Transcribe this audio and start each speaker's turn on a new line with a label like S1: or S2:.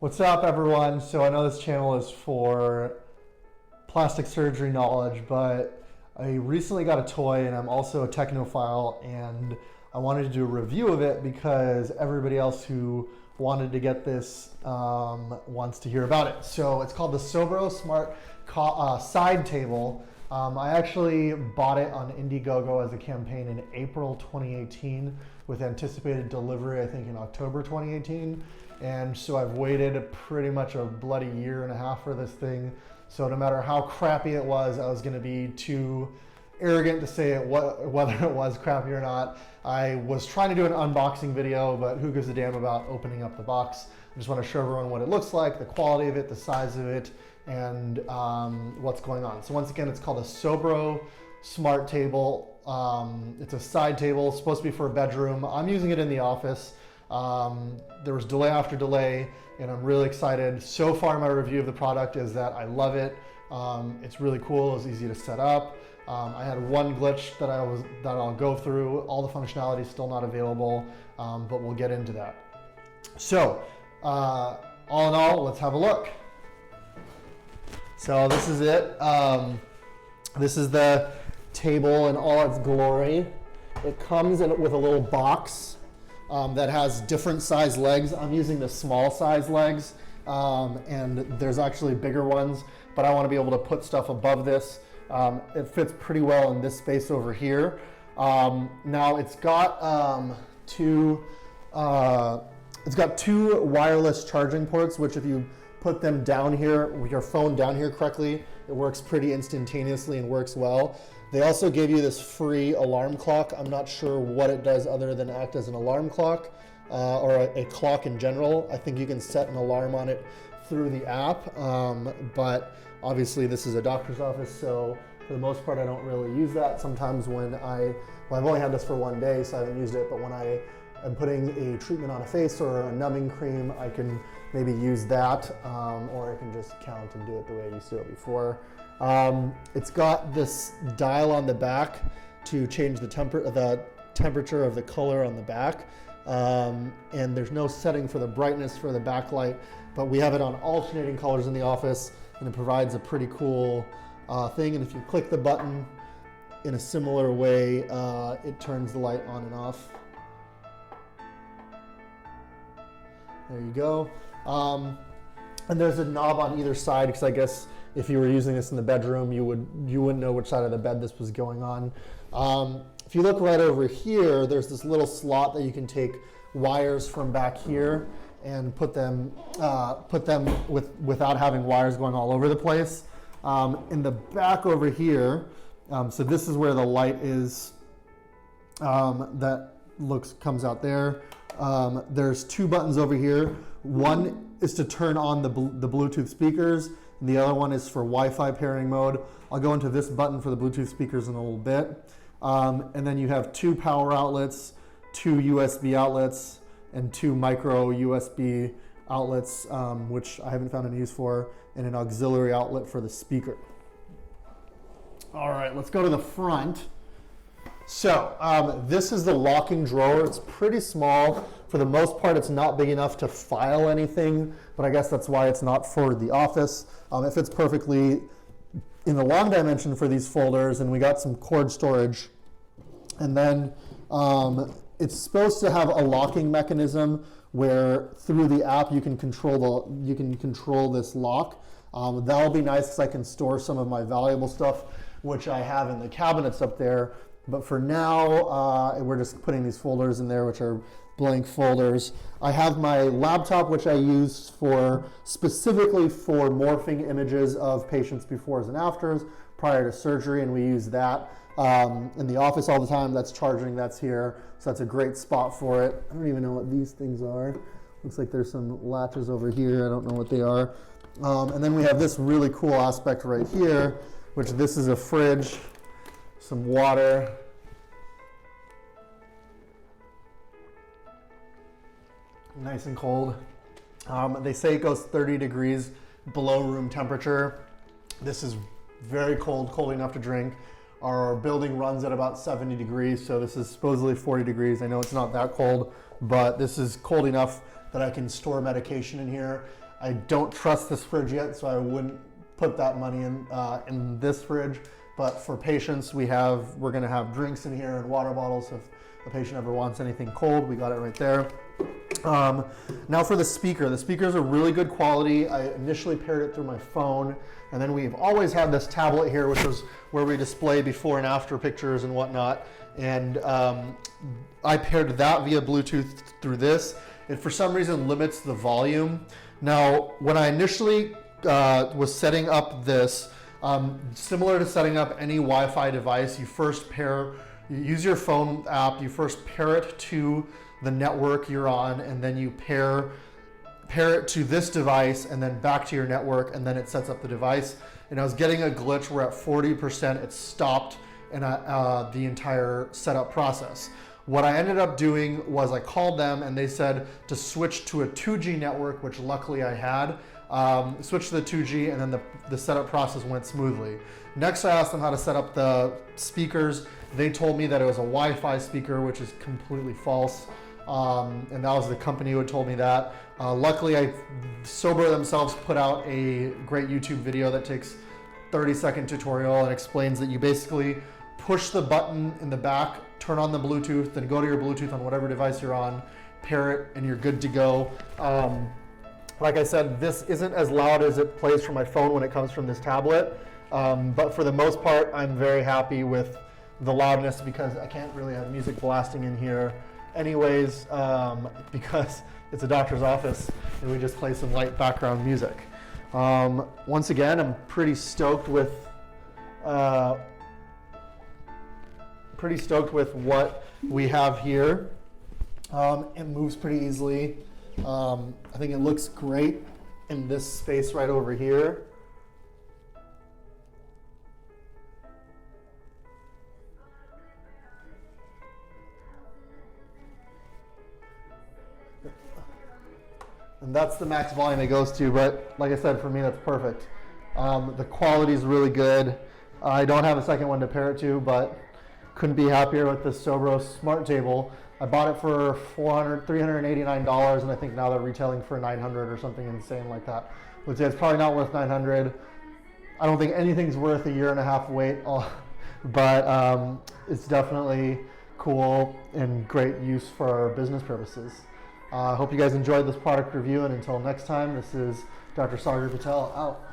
S1: What's up, everyone? So I know this channel is for plastic surgery knowledge, but I recently got a toy and I'm also a technophile, and I wanted to do a review of it because everybody else who wanted to get this wants to hear about it. So it's called the Sobro Smart Side Table. I actually bought it on Indiegogo as a campaign in April 2018 with anticipated delivery, I think, in October 2018. And so I've waited pretty much a bloody year and a half for this thing. So no matter how crappy it was, I was going to be too arrogant to say whether it was crappy or not. I was trying to do an unboxing video, but who gives a damn about opening up the box? I just want to show everyone what it looks like, the quality of it, the size of it, and what's going on. So once again, it's called a Sobro Smart Table. It's a side table, it's supposed to be for a bedroom. I'm using it in the office. There was delay after delay, and I'm really excited. So far, my review of the product is that I love it. It's really cool, it's easy to set up. I had one glitch that I'll go through. All the functionality is still not available, but we'll get into that. So, all in all, let's have a look. So this is it. This is the table in all its glory. It comes with a little box that has different size legs. I'm using the small size legs, and there's actually bigger ones, but I want to be able to put stuff above this. It fits pretty well in this space over here. Now it's got two wireless charging ports, which if you put them down here, with your phone down here correctly, it works pretty instantaneously and works well. They also gave you this free alarm clock. I'm not sure what it does other than act as an alarm clock or a clock in general. I think you can set an alarm on it through the app, but obviously this is a doctor's office, so for the most part I don't really use that. Sometimes when I've only had this for one day, so I haven't used it, but when I am putting a treatment on a face or a numbing cream, I can maybe use that, or I can just count and do it the way I used to do it before. It's got this dial on the back to change the temperature of the color on the back, and there's no setting for the brightness for the backlight, but we have it on alternating colors in the office, and it provides a pretty cool thing. And if you click the button in a similar way, it turns the light on and off. There you go. And there's a knob on either side, because I guess if you were using this in the bedroom, you wouldn't know which side of the bed this was going on. If you look right over here, there's this little slot that you can take wires from back here and put them without having wires going all over the place. In the back over here, so this is where the light is that comes out there. There's two buttons over here. One is to turn on the Bluetooth speakers, and the other one is for Wi-Fi pairing mode. I'll go into this button for the Bluetooth speakers in a little bit. And then you have two power outlets, two USB outlets, and two micro USB outlets, which I haven't found any use for, and an auxiliary outlet for the speaker. All right, let's go to the front. So this is the locking drawer. It's pretty small. For the most part, it's not big enough to file anything, but I guess that's why it's not for the office. It fits perfectly in the long dimension for these folders, and we got some cord storage. And then it's supposed to have a locking mechanism where through the app you can control this lock. That'll be nice because I can store some of my valuable stuff, which I have in the cabinets up there. But for now, we're just putting these folders in there, which are blank folders. I have my laptop, which I use specifically for morphing images of patients' befores and afters prior to surgery, and we use that in the office all the time. That's charging, that's here, so that's a great spot for it. I don't even know what these things are. Looks like there's some latches over here. I don't know what they are. And then we have this really cool aspect right here, which this is a fridge, some water, nice and cold. They say it goes 30 degrees below room temperature. This is very cold enough to drink. Our building runs at about 70 degrees, so this is supposedly 40 degrees. I know it's not that cold, but this is cold enough that I can store medication in here. I don't trust this fridge yet, so I wouldn't put that money in this fridge. But for patients, we're going to have drinks in here and water bottles if the patient ever wants anything cold. We got it right there. Now for the speaker. The speakers are really good quality. I initially paired it through my phone, and then we've always had this tablet here, which was where we display before and after pictures and whatnot. And I paired that via Bluetooth through this. It for some reason limits the volume. Now, when I initially was setting up this, similar to setting up any Wi-Fi device, you use your phone app, you first pair it to the network you're on, and then you pair it to this device and then back to your network, and then it sets up the device. And I was getting a glitch where at 40% it stopped in the entire setup process. What I ended up doing was I called them and they said to switch to a 2G network, which luckily I had. Switched to the 2G, and then the setup process went smoothly. Next, I asked them how to set up the speakers. They told me that it was a Wi-Fi speaker, which is completely false. And that was the company who had told me that. Luckily, Sobro themselves put out a great YouTube video that takes 30-second tutorial and explains that you basically push the button in the back, turn on the Bluetooth, then go to your Bluetooth on whatever device you're on, pair it, and you're good to go. Like I said, this isn't as loud as it plays from my phone when it comes from this tablet, but for the most part, I'm very happy with the loudness because I can't really have music blasting in here anyways, because it's a doctor's office and we just play some light background music. Once again, I'm pretty stoked with what we have here. It moves pretty easily. I think it looks great in this space right over here. And that's the max volume it goes to, but like I said, for me, that's perfect. The quality is really good. I don't have a second one to pair it to, but couldn't be happier with the Sobro Smart Table. I bought it for $389, and I think now they're retailing for $900 or something insane like that. I would say it's probably not worth $900. I don't think anything's worth a 1.5 year wait, but it's definitely cool and great use for our business purposes. I hope you guys enjoyed this product review, and until next time, this is Dr. Sagar Patel out.